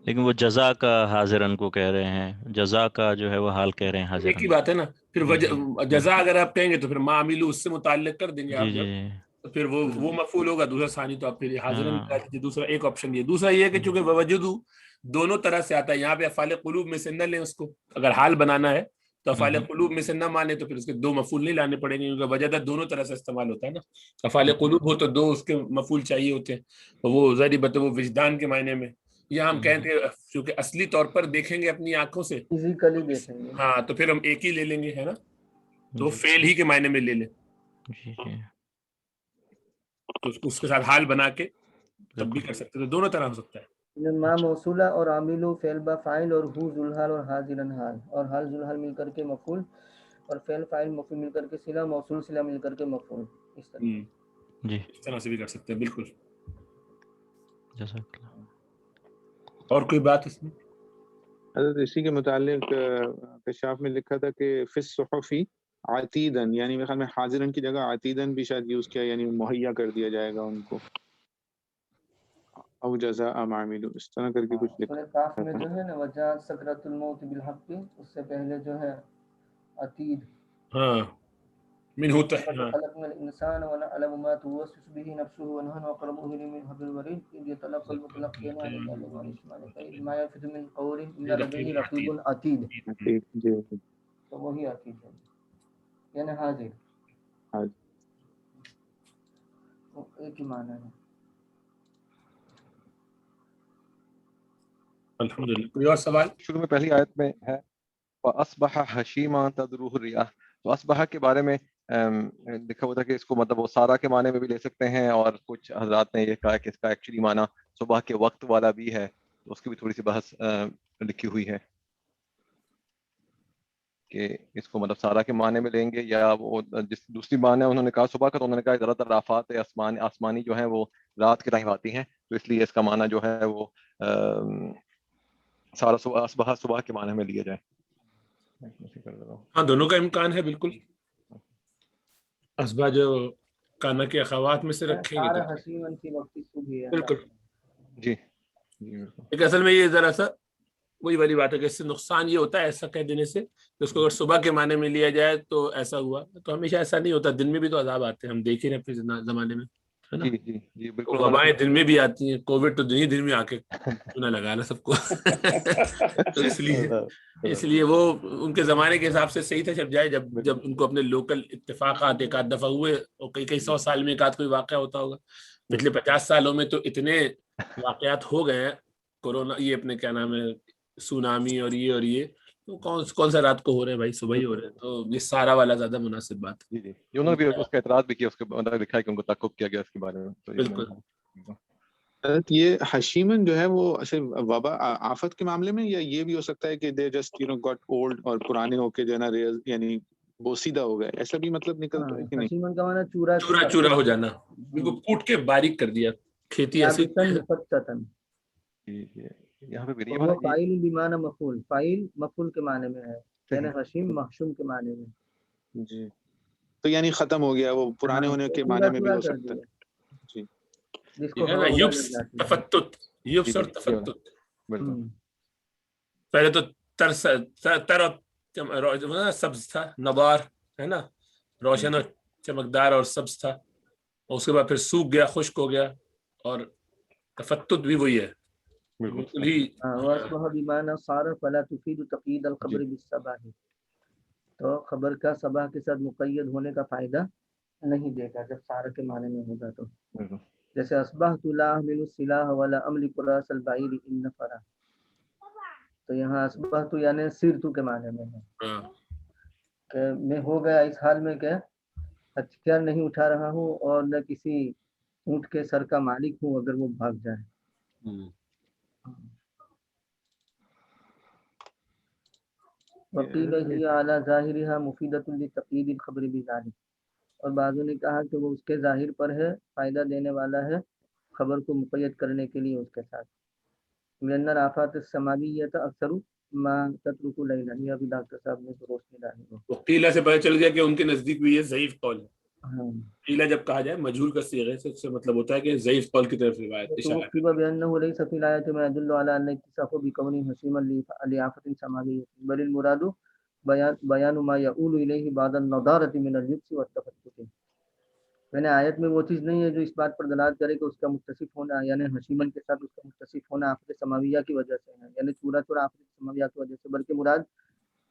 لیکن وہ جزا کا حاضرن کو کہہ رہے ہیں، جزا کا جو ہے وہ حال کہہ رہے ہیں ایک حاضرن ہی بات ہے نا۔ پھر جی جزا اگر آپ کہیں گے تو پھر ما عملو اس سے متعلق کر دیں گے آپ، جی جب تو پھر وہ مفعول ہوگا، دوسرا ثانی تو آپ پھر حاضرن ہاں ملا دیجیے، دوسرا ایک آپشن یہ۔ دوسرا یہ ہے کہ چونکہ وجدو دونوں طرح سے آتا ہے، یہاں پہ افعال قلوب میں سے نہ لیں اس کو، اگر حال بنانا ہے تو افعال قلوب میں سے نہ مانے تو پھر اس کے دو مفعول نہیں لانے پڑیں گے، کیونکہ وجدہ دونوں طرح سے استعمال ہوتا ہے نا. افعال قلوب ہو تو دو اس کے مفعول چاہیے ہوتے ہیں، وہ ظاہری بات ہے وہ وجدان کے معنی میں. یا ہم کہتے ہیں چونکہ اصلی طور پر دیکھیں گے اپنی آنکھوں سے، فزیکلی دیکھیں گے. ہاں تو پھر ہم ایک ہی لے لیں گے، ہے نا، تو وہ فعل ہی کے معنی میں لے لیں، جی جی تو اس کے ساتھ حال بنا کے تب بھی کر سکتے ہیں، تو دونوں طرح ہو سکتا ہے. ما موصولہ اور عامل فعل با فاعل اور ہو ذوالحال اور حاضرن حال، اور حال ذوالحال مل کر کے مفعول، اور فعل فاعل مفعول مل کر کے صلہ، موصول صلہ مل کر کے مفعول. اس طرح جی اس طرح سے بھی کر سکتے ہیں، بالکل. جزاک اللہ. اور کوئی بات اس میں؟ حضرت اسی کے متعلق کشاف میں لکھا تھا کہ فی الصحفی عتیدن، یعنی میرے خیال میں حاضرن کی جگہ عتیدن بھی شاید یوز کیا، یعنی مہیا کر دیا جائے گا ان کو، او جزاء ما عملوا، اس طرح کر کے کچھ لکھا. سورہ کاف میں جو ہے نا وجاءت سکرۃ الموت بالحق، اس سے پہلے جو ہے عتید، ہاں منہ لقد خلقنا الانسان ونعلم ما توسوس به نفسه ونحن اقرب اليه من حبل الوريد اذ يتلقى المتلقيان عن اليمين وعن الشمال قعيد ما يلفظ من قول الا لديه رقيب عتيد. جی تو وہی عتید ہے، یعنی حاضر، وہ ایک ہی معنی ہے. الحمدللہ. کوئی اور سوال؟ شروع میں پہلی آیت میں ہے وَأَصْبَحَ حَشِيمًا تَذْرُوهُ الرِّيَاحُ، تو اصبح کے بارے میں لکھا ہوا تھا کہ اس کو مطلب وہ سارا کے معنی میں بھی لے سکتے ہیں، اور کچھ حضرات نے یہ کہا کہ اس کا ایکچولی معنی صبح کے وقت والا بھی ہے، تو اس کی بھی تھوڑی سی بحث لکھی ہوئی ہے کہ اس کو مطلب سارا کے معنی میں لیں گے، یا وہ جس دوسری معنی انہوں نے کہا صبح کا، تو انہوں نے کہا زیادہ تر آفات آسمانی جو ہیں وہ رات کے ٹائم آتی ہیں، تو اس لیے اس کا معنی جو ہے وہ سارا صبح صبح کے معنی میں لیا جائے. ہاں دونوں کا امکان ہے، بالکل. اسبا جو کانا کے اخوات میں سے رکھیں گے سارا تو حسین کی وقت صبح ہے. بالکل. جی ایک اصل میں یہ ذرا سا وہی والی بات ہے کہ اس سے نقصان یہ ہوتا ہے ایسا کہہ دینے سے کہ اس کو اگر صبح کے معنی میں لیا جائے تو ایسا ہوا، تو ہمیشہ ایسا نہیں ہوتا، دن میں بھی تو عذاب آتے ہیں، ہم دیکھ ہی رہے ہیں اپنے زمانے میں، ہے نا. جی جی جی بالکل. وبائیں دن میں بھی آتی ہیں، کووڈ تو دن میں آ کے چنا لگا نا سب کو. تو اس لیے وہ ان کے زمانے کے حساب سے صحیح تھا، جب ان کو اپنے لوکل اتفاقات ایک آدھ دفعہ ہوئے، اور کئی 100 سال میں ایک آدھ کوئی واقعہ ہوتا ہوگا. پچھلے 50 سالوں میں تو اتنے واقعات ہو گئے ہیں، کورونا، یہ اپنے کیا نام ہے، سونامی اور یہ تو کون سا رات کو ہو رہے ہیں بھائی، صبح ہی ہو رہے ہیں، تو یہ سارا والا زیادہ مناسب بات ہے. جی انہوں نے بھی اس کا اعتراض بھی کیا، اس کے مطلب لکھا ہے کہ ان کو تحقق کیا گیا اس کے بارے میں. بالکل. یہ حشیمن جو ہے وہ صرف وبا آفت کے معاملے میں، یا یہ بھی ہو سکتا ہے کہ دے جسٹ گاٹ اولڈ اور پرانے ہو کے جو ہے نا یعنی بوسیدہ ہو گئے، ایسا بھی مطلب نکلتا ہے کہ نہیں؟ حشیمن کا معنی چورا چورا ہو جانا، ان کو کوٹ کے باریک کر دیا، کھیتی ایسی یہاں پہ بھی وہ فاعل بمعنی مفعول، فاعل مفعول کے معنی میں ہے، یعنی حشیم محشوم کے معنی میں. جی تو یعنی ختم ہو گیا، وہ پرانے ہونے کے معنی میں بھی ہو سکتا ہے. جی جس کو تفتت، یبس اور تفتت. پہلے تو تر سبز تھا، نبار ہے نا، روشن اور چمکدار اور سبز تھا، اور اس کے بعد پھر سوکھ گیا، خشک ہو گیا، اور تفتت بھی وہی ہے بالکل ہی. واسبح بمعنی صار فلا تفید تقیید الخبر بالصباح، تو خبر کا صباح کے ساتھ مقید ہونے کا فائدہ نہیں دے گا جب سارا کے معنی میں ہوگا. تو جیسے اصبحت لا احمل السلاح ولا املک راس البعیر ان نفرا، تو یہاں اصبحت یعنی صرت کے معنی میں ہے کہ میں ہو گیا اس حال میں کہ ہتھیار نہیں اٹھا رہا ہوں اور نہ کسی اونٹ کے سر کا مالک ہوں اگر وہ بھاگ جائے. وقیل ہی اعلی ظاہرها مفیدۃ لتقیید الخبر بذلک، اور بعضوں نے کہا کہ وہ اس کے ظاہر پر ہے، فائدہ دینے والا ہے خبر کو مقید کرنے کے لیے اس کے ساتھ. لأن الآفات السماویۃ اکثر ما تترک لیلا، یہ ابھی ڈاکٹر صاحب نے روشنی ڈالی ہے. وقیلہ سے پتہ چل گیا کہ ان کے نزدیک بھی یہ ضعیف قول ہے. قیلہ جب کہا جائے مجہول کا صیغہ ہے، اس سے مطلب ہوتا ہے کہ ضعیف قول کی طرف روایت اشارہ ہے. بأنه ليس في الآيات ما يدل على أن اتصافه بكونه حشيما لآفة سماوية، بل المراد بیان ما یؤول الیہ بعد النضارۃ من الجبس والتفتت. میں نے آیت میں وہ چیز نہیں ہے جو اس بات پر دلالت کرے کہ اس کا متصف ہونا یعنی حشیمن کے ساتھ اس کا متصف ہونا آفت سماویہ کی وجہ سے ہے، یعنی چورا آفت سماویہ کی وجہ سے، بلکہ مراد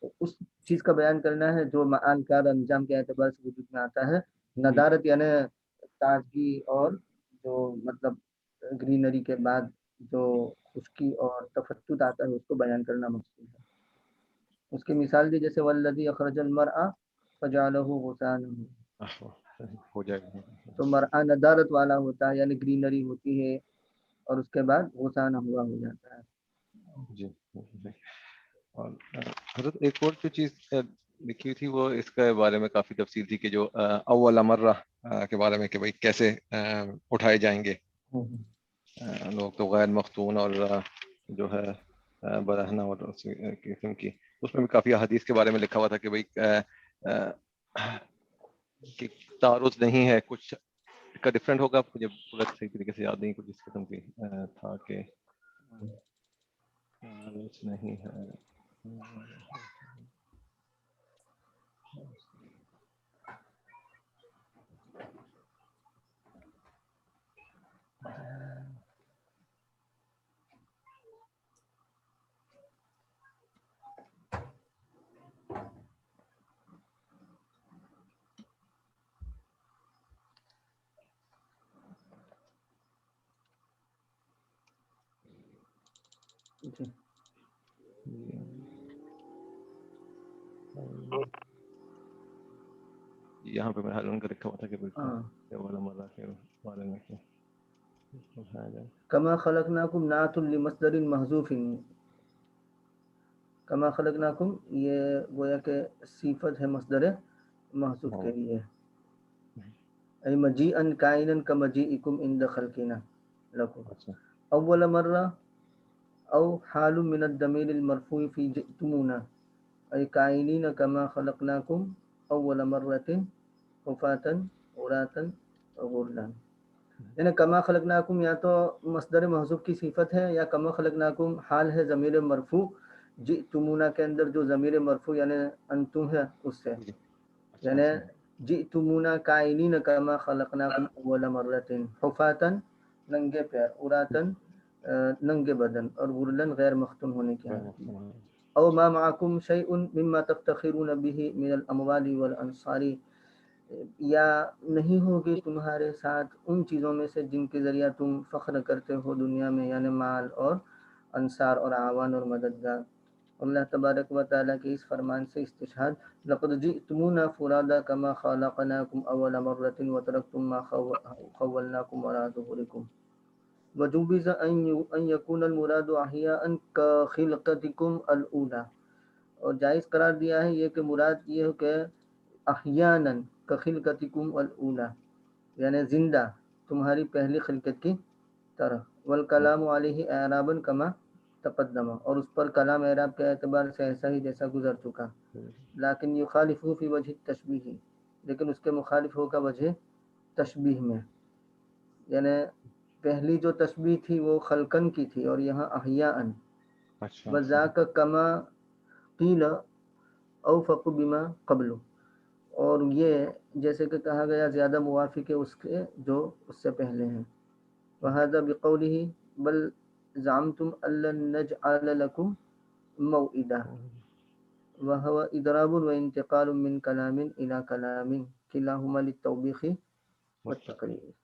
اس چیز کا بیان کرنا ہے جو معال کار انجام کے اعتبار سے وجود میں آتا ہے. ندارت یعنی تازگی اور جو مطلب گرینری کے بعد جو خشکی اور تفتت آتا ہے اس کو بیان کرنا مقصود ہے. اس کی مثال دی جیسے والذی اخرج المرء فجعلہ غثاء، ہو جائے گا. تو مرء ندارت والا ہوتا ہے یعنی گرینری ہوتی ہے اور اس کے بعد غثاء ہوا ہو جاتا ہے. جی. اور حضرت ایک اور جو چیز لکھی تھی وہ اس کے بارے میں کافی تفصیل تھی کہ جو اول مرہ کے بارے میں کہ بھائی کیسے اٹھائے جائیں گے لوگ، تو غیر مختون اور جو ہے برہنہ اور اس قسم کی. اس میں بھی کافی احادیث کے بارے میں لکھا ہوا تھا کہ بھائی کہ تعارض نہیں ہے، کچھ کا ڈفرینٹ ہوگا، مجھے پورا صحیح طریقے سے یاد نہیں، کچھ اس قسم کی تھا کہ تعارض نہیں ہے. یہاں پہ میرا ان کا لکھا ہوا تھا کہ بالکل والا مرہ کے بارے میں کما خلقناکم نعت لمصدر محذوف. کما خلقناکم یہ گویا کہ صفت ہے مصدر محذوف کے لیے. ای مجیئا کائنا کمجیئکم عند خلقنا لکم. اول مرہ او حال من الضمیر المرفوع فی جئتمونا ای کائنین کما خلقناکم اول مرۃ حفاة عراة غرلا. یعنی کما خلقناکم یا تو مصدر محذوف کی صفت ہے یا کما خلقناکم حال ہے ضمیر مرفوع جئتمونا کے اندر جو ضمیر مرفوع یعنی انتم ہے اس سے، یعنی جئتمونا کائنین کما خلقناکم اول مرۃ حفاة ننگے پیر، عراة ننگے بدن، اور غرلن غیر مختون ہونے کی حالت میں. او ما معکم شیء مما تفتخرون به من الاموال والانصار، یا نہیں ہوگی تمہارے ساتھ ان چیزوں میں سے جن کے ذریعہ تم فخر کرتے ہو دنیا میں، یعنی مال اور انصار اور اعوان اور مددگار. اللہ تبارک و تعالیٰ کے اس فرمان سے استشہاد لقد جئتمونا فرادا کما خلقناکم اول مرۃ وترکتم ما خولناکم وراء ظہورکم. وجوز ان یکون المراد احیاء کخلقتکم الاولی، اور جائز قرار دیا ہے یہ کہ مراد یہ ہے کہ احیانا کخلقتکم الاولی یعنی زندہ تمہاری پہلی خلقت کی طرح. والکلام علیہ اعرابا کما تقدم، اور اس پر کلام اعراب کے اعتبار سے ایسا ہی جیسا گزر چکا. لیکن یخالف فی وجہ تشبیہ، لیکن اس کے مخالف ہوگا وجہ تشبیہ میں، یعنی پہلی جو تشبیہ تھی وہ خلقن کی تھی اور یہاں احیاءن. وذاک کما قیل اوفق بما قبل، اور یہ جیسے کہ کہا گیا زیادہ موافق ہے اس کے جو اس سے پہلے ہیں. وہذا بقولہ بل زعمتم ان لن نجعل لكم موعدا، وهو اضراب وانتقال من كلام الى كلام كلاهما للتوبيخ والتقرير.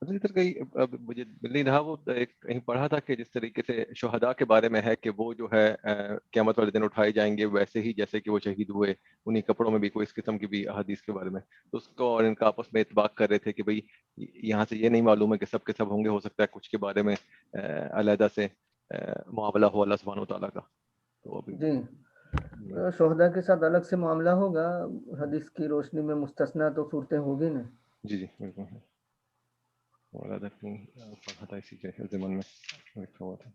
ادھر کہیں مجھے مل نہیں رہا، وہ کہیں پڑھا تھا کہ جس طریقے سے شہداء کے بارے میں ہے کہ وہ جو ہے قیامت والے دن اٹھائے جائیں گے ویسے ہی جیسے کہ وہ شہید ہوئے، انہی کپڑوں میں بھی کوئی اس قسم کی بھی احادیث کے بارے میں. تو اس کو اور ان کا آپس میں اتفاق کر رہے تھے کہ بھئی یہاں سے یہ نہیں معلوم ہے کہ سب کے سب ہوں گے، ہو سکتا ہے کچھ کے بارے میں علیحدہ سے معاملہ ہو اللہ سبحانہ وتعالیٰ کا. تو جی شہداء کے ساتھ الگ سے معاملہ ہوگا، حدیث کی روشنی میں مستثنا تو صورتیں ہوگی نا. جی جی بالکل. اور ادھر پڑھا تھا اسی کے ضمن میں لکھا ہوا تھا.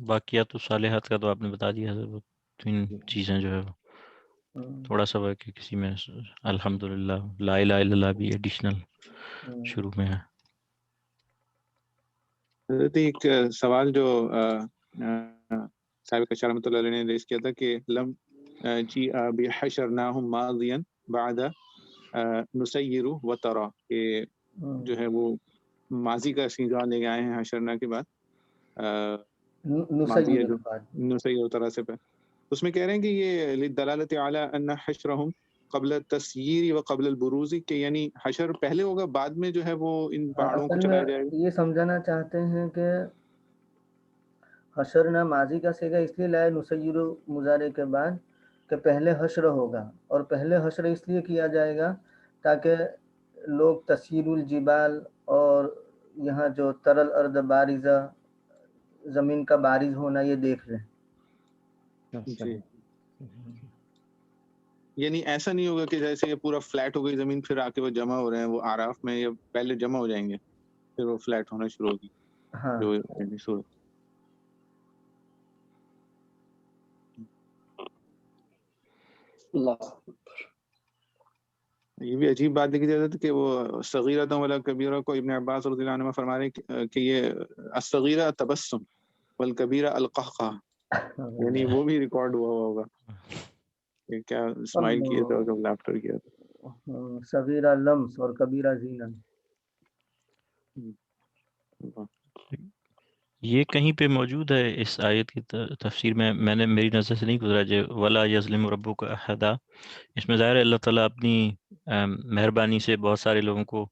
باقیات الصالحات کا تو آپ نے بتا دیا ہے، وہ تین چیزیں جو ہے تھوڑا سا ہے کہ کسی میں الحمدللہ لا الہ الا اللہ بھی ایڈیشنل شروع میں ہے. ایک سوال جو صاحب کشار رحمۃ اللہ علیہ نے ریز کیا تھا کہ لم جی بحشرناہم ماضیا بعد نسیر و ترا، کہ جو ہے وہ ماضی کا سیغہ لے کے آئے ہیں حشرنا کے بعد، ماضی ہے جو نسیر و ترا سے پہ، اس میں کہہ رہے ہیں کہ یہ للدلالۃ علی ان حشرہم قبل التسییر و قبل البروز، کہ یعنی حشر پہلے ہوگا، بعد میں جو ہے وہ ان پہاڑوں کو چلایا جائے گا. یہ سمجھانا چاہتے ہیں کہ حشرنا ماضی کا صیغہ اس لیے لائے نسیر مضارع کے بعد کہ پہلے حشر ہوگا، اور پہلے حشر اس لیے کیا جائے گا تاکہ لوگ تسیر الجبال اور یہاں جو ترل ارض بارزہ، زمین کا بارز ہونا، یہ دیکھ لیں. جی، یعنی ایسا نہیں ہوگا کہ جیسے یہ پورا فلیٹ ہو گئی زمین پھر آ کے وہ جمع ہو رہے ہیں، وہ آراف میں یا پہلے جمع ہو جائیں گے پھر وہ فلیٹ ہونا شروع ہوگی. ہاں جو یہ بھی عجیب بات دیکھی جاتی ہے کہ وہ صغیرۃ ولا کبیرہ کو ابن عباس رضی اللہ عنہ فرما رہے ہیں کہ یہ الصغیرہ تبسم والکبیرہ القہقہ، یعنی وہ بھی ریکارڈ ہوا ہوگا کہ کیا اسمائل کیا تھا اور لافٹر کیا تھا. صغیرہ لمس اور کبیرہ زینن. یہ کہیں پہ موجود ہے اس آیت کی تفسیر میں، نے میری نظر سے نہیں گزرا جو ولا یظلم ربک احدا. اس میں ظاہر ہے اللہ تعالیٰ اپنی مہربانی سے بہت سارے لوگوں کو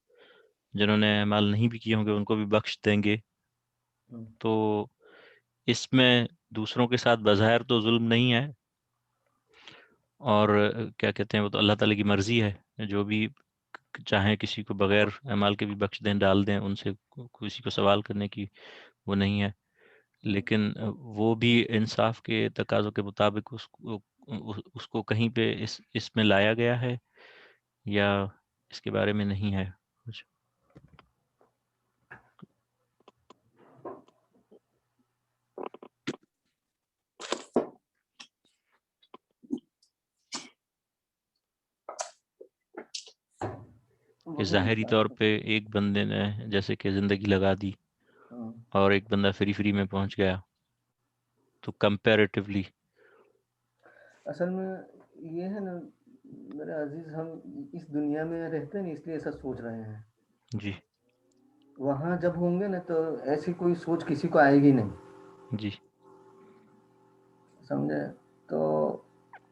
جنہوں نے اعمال نہیں بھی کیے ہوں گے ان کو بھی بخش دیں گے. تو اس میں دوسروں کے ساتھ بظاہر تو ظلم نہیں ہے، اور کیا کہتے ہیں وہ تو اللہ تعالیٰ کی مرضی ہے، جو بھی چاہیں کسی کو بغیر اعمال کے بھی بخش دیں، ڈال دیں، ان سے کسی کو سوال کرنے کی وہ نہیں ہے. لیکن وہ بھی انصاف کے تقاضوں کے مطابق اس کو کہیں پہ اس میں لایا گیا ہے یا اس کے بارے میں نہیں ہے کچھ. کہ ظاہری طور پہ ایک بندے نے جیسے کہ زندگی لگا دی اور ایک بندہ فری میں پہنچ گیا، تو کمپیریٹیولی اصل میں یہ ہے نا میرے عزیز، ہم اس دنیا میں رہتے ہیں اس لیے ایسا سوچ رہے ہیں. جی وہاں جب ہوں گے نا تو ایسی کوئی سوچ کسی کو آئے گی نہیں. جی سمجھے؟ تو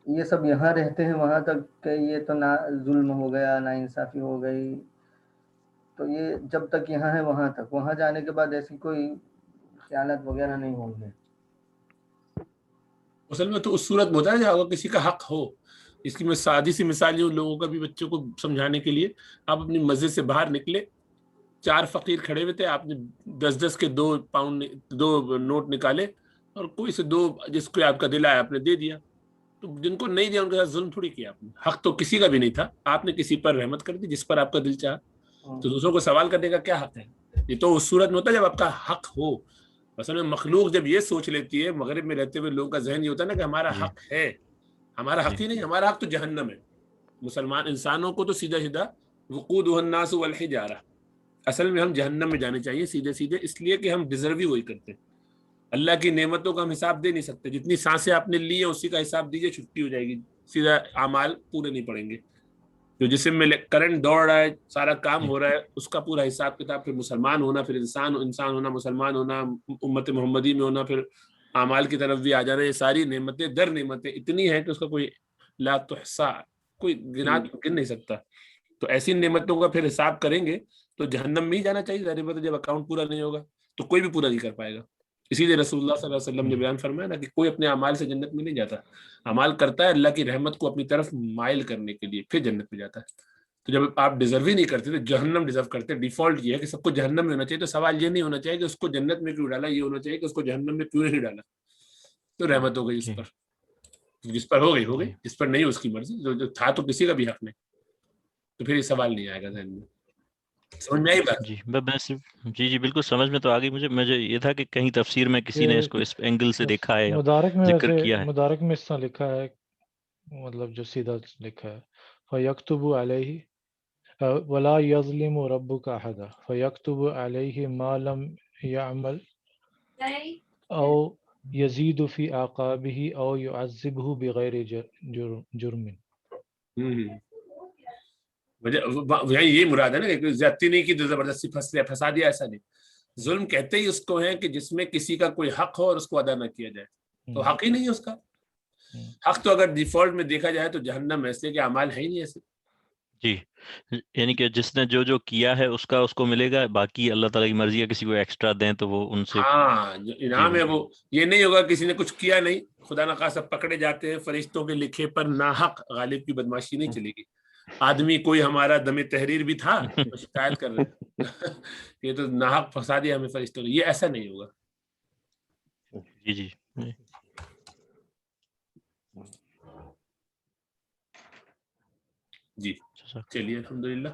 یہ سب یہاں رہتے ہیں، وہاں تک کہ یہ تو نہ ظلم ہو گیا، نا انصافی ہو گئی، تو یہ جب تک یہاں ہے وہاں تک، وہاں جانے کے بعد ایسی کوئی خیالات وغیرہ نہیں ہوں گے. اصل میں تو اس صورت میں ہوتا ہے جہاں کسی کا حق ہو. اس کی میں سادی سی مثال ہوں لوگوں کا بھی بچوں کو سمجھانے کے لیے. آپ اپنی مسجد سے باہر نکلے، 4 فقیر کھڑے ہوئے تھے، آپ نے 10 کے 2 پاؤنڈ 2 نوٹ نکالے اور کوئی سے 2 جس کو آپ کا دل آیا آپ نے دے دیا. تو جن کو نہیں دیا ان کے ساتھ ظلم تھوڑی کیا آپ نے. حق تو کسی کا بھی نہیں تھا، آپ نے کسی پر رحمت کر دی جس پر آپ کا دل چاہا. تو دوسروں کو سوال کرنے کا کیا حق ہے؟ یہ تو اس صورت میں ہوتا ہے جب آپ کا حق ہو. مثلا مخلوق جب یہ سوچ لیتی ہے، مغرب میں رہتے ہوئے لوگوں کا ذہن یہ ہوتا ہے نا کہ ہمارا حق ہے. ہمارا حق ہی نہیں، ہمارا حق تو جہنم ہے. مسلمان انسانوں کو تو سیدھا سیدھا وقودہ الناس والحجارہ، اصل میں ہم جہنم میں جانے چاہیے سیدھے سیدھے، اس لیے کہ ہم ڈیزرو ہی وہی کرتے ہیں. اللہ کی نعمتوں کا ہم حساب دے نہیں سکتے. جتنی سانسیں آپ نے لی ہیں اسی کا حساب دیجئے، چھٹی ہو جائے گی. سیدھا اعمال پورے نہیں پڑیں گے. جو جسم میں کرنٹ دوڑ رہا ہے، سارا کام ہو رہا ہے، اس کا پورا حساب کتاب، پھر مسلمان ہونا، پھر انسان ہونا، مسلمان ہونا، امت محمدی میں ہونا، پھر اعمال کی طرف بھی آ جانا. یہ ساری نعمتیں در نعمتیں اتنی ہیں کہ اس کا کوئی لا تحصا، کوئی گن نہیں سکتا. تو ایسی نعمتوں کا پھر حساب کریں گے تو جہنم میں ہی جانا چاہیے. ظاہر بات ہے جب اکاؤنٹ پورا نہیں ہوگا تو کوئی بھی پورا نہیں کر پائے گا. اسی لیے رسول اللہ صلی اللہ علیہ وسلم نے بیان فرمایا نا کہ کوئی اپنے اعمال سے جنت میں نہیں جاتا. اعمال کرتا ہے اللہ کی رحمت کو اپنی طرف مائل کرنے کے لیے، پھر جنت میں جاتا ہے. تو جب آپ ڈیزرو ہی نہیں کرتے تو جہنم ڈیزرو کرتے. ڈیفالٹ یہ ہے کہ سب کو جہنم میں ہونا چاہیے. تو سوال یہ نہیں ہونا چاہیے کہ اس کو جنت میں کیوں ڈالا، یہ ہونا چاہیے کہ اس کو جہنم میں کیوں نہیں ڈالا. تو رحمت ہو گئی اس پر. جس پر ہو گئی، جس پر نہیں اس کی مرضی. جو تھا تو کسی کا بھی حق نہیں، تو پھر یہ سوال نہیں آئے گا ذہن میں. سمجھ میں آئی بات؟ جی میں صرف جی بالکل سمجھ میں تو آ گئی. مجھے یہ تھا کہ کہیں تفسیر میں کسی نے اس کو اس اینگل سے دیکھا ہے یا مدارک میں، ذکر ویسے کیا ہے. مدارک میں اس طرح لکھا ہے، مطلب جو سیدھا لکھا ہے فَيَكْتُبُ عَلَيْهِ وَلَا يَظْلِمُ رَبُّكَ أَحَدًا فَيَكْتُبُ عَلَيْهِ مَا لَمْ يَعْمَلْ أَوْ يَزِيدُ فِي عَقَابِهِ أَوْ يُعَذِّبْهُ بِغَيْرِ جُرْمٍ. یہی مراد ہے نا کہ زیادتی نہیں کی تو زبردستی پھنسا دیا، ایسا نہیں. ظلم کہتے ہی اس کو ہیں کہ جس میں کسی کا کوئی حق ہو اور اس کو ادا نہ کیا جائے، تو حق ہی نہیں ہے اس کا. حق تو اگر ڈیفالٹ میں دیکھا جائے تو جہنم ایسے کے اعمال ہے ہی نہیں ایسے. جی، یعنی کہ جس نے جو کیا ہے اس کو ملے گا، باقی اللہ تعالیٰ کی مرضی ہے کسی کو ایکسٹرا دیں تو وہ ان سے ہاں جو انعام ہے وہ یہ نہیں ہوگا کسی نے کچھ کیا نہیں، خدا نخواستہ پکڑے جاتے ہیں فرشتوں کے لکھے پر ناحق غالب کی بدماشی نہیں چلے گی. آدمی کوئی ہمارا دم تحریر بھی تھا تو شکایت کر رہے یہ تو ناحق پھنسا دیا ہمیں فرشتوں نے، یہ ایسا نہیں ہوگا. جی جی جی چلیے الحمدللہ.